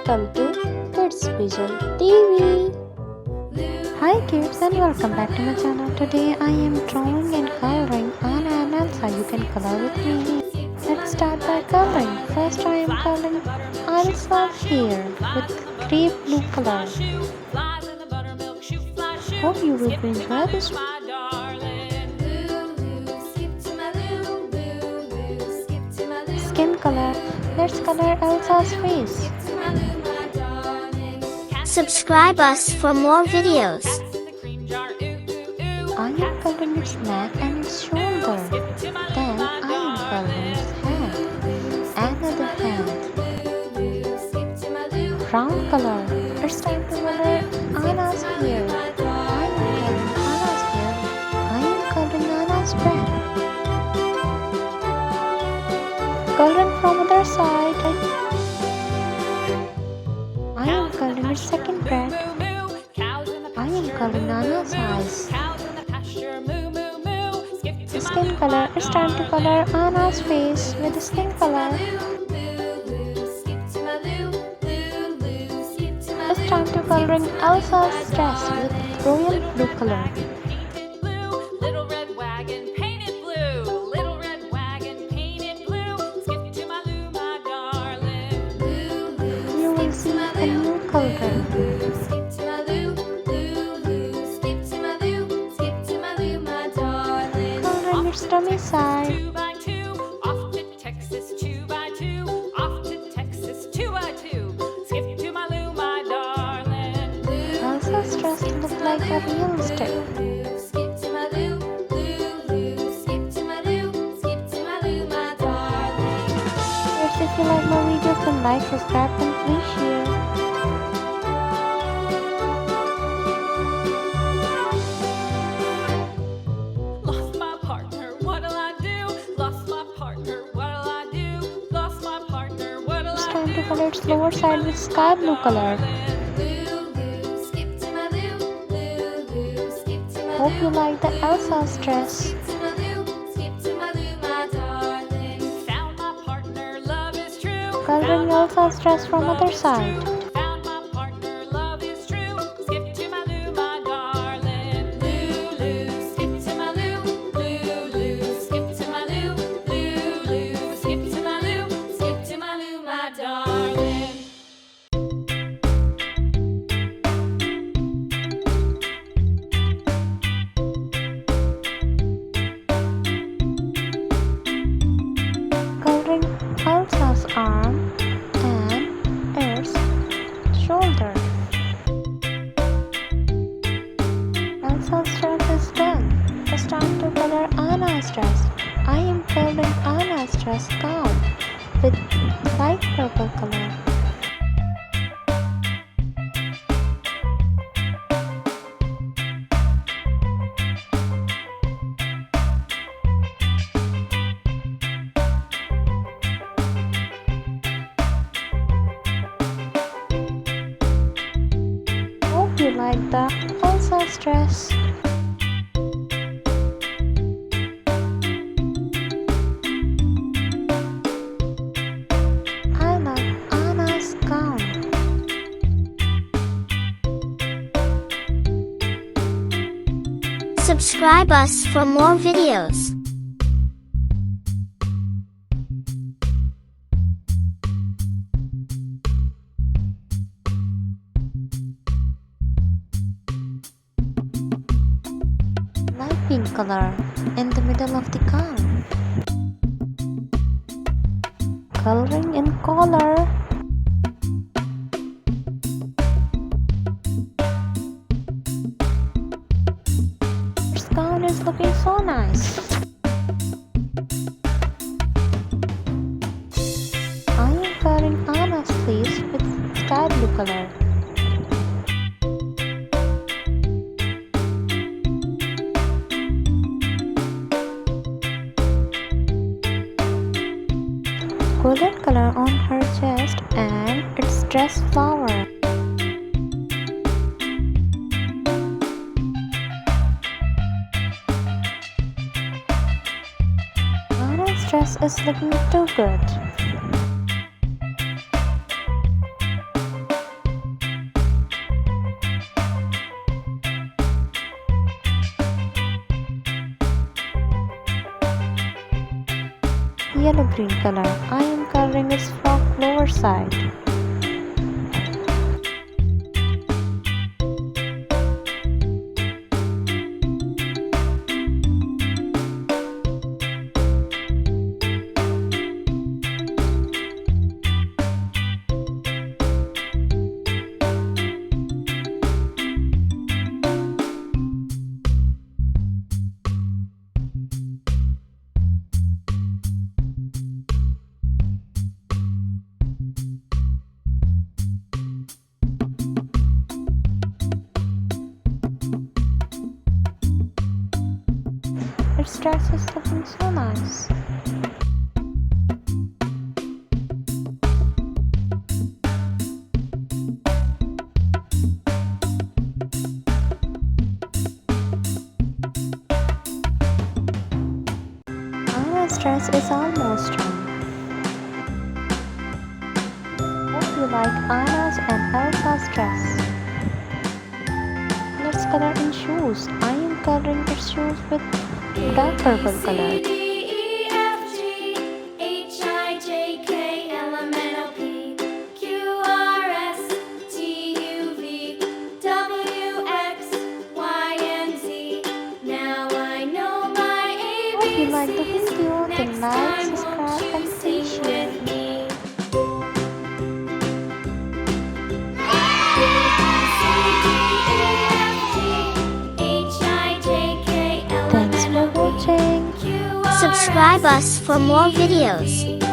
welcome to KidsVision TV. Hi kids and welcome back to my channel. Today I am drawing and coloring Anna and Elsa. You can color with me. Let's start by coloring. First I am coloring Elsa here with grey blue color. Hope you will enjoy this. Skin color. Let's color Elsa's face. Subscribe us for more videos. I am coloring its neck and its shoulder. Then I am coloring its hand. Another hand. Brown color. It's time to color Anna's hair. I am coloring Anna's hair. I am coloring Anna's breath. Coloring from other side. I am coloring its second breath. I am coloring Anna's eyes. The skin color. It's time to color Anna's face with the skin color. It's time to coloring Elsa's dress with royal blue color. You will see a new coloring. Coloring its tummy side. Elsa's dress looks like a real stick. If you like my videos, then like, subscribe and please share. Lost my partner, what'll I do? Lost my partner, what'll I do? Lost my partner, what'll It's I time do? to color its lower side with sky blue color. Hope you like the Elsa's dress. Found my partner, love is true. Coloring Elsa's dress from other side. Found my partner, love is true. Skip to my Lou, my darling. Lou, skip to my Lou. Lou, skip to my Lou. Lou, skip to my Lou. Skip to my Lou, my darling. Coloring Elsa's arm and its shoulder. Elsa's dress is done. It's time to color Anna's dress. I am coloring Anna's dress gown with light purple color. Hope you like the Elsa's dress. I love Anna's gown. Subscribe us for more videos. Light pink color in the middle of the gown. Coloring in collar. This gown is looking so nice. I am coloring Anna's sleeves with sky blue color. Golden color on her chest and its dress flower. Anna's dress is looking too good. yellow-green color. I am coloring its frog lower side. Its dress is looking so nice. Anna's dress is almost done. Hope you like Anna's and Elsa's dress. Let's color in shoes. I am coloring its shoes with dark purple color. Hope you like the video, then like, subscribe and please share. Thanks for watching. Subscribe us for more videos.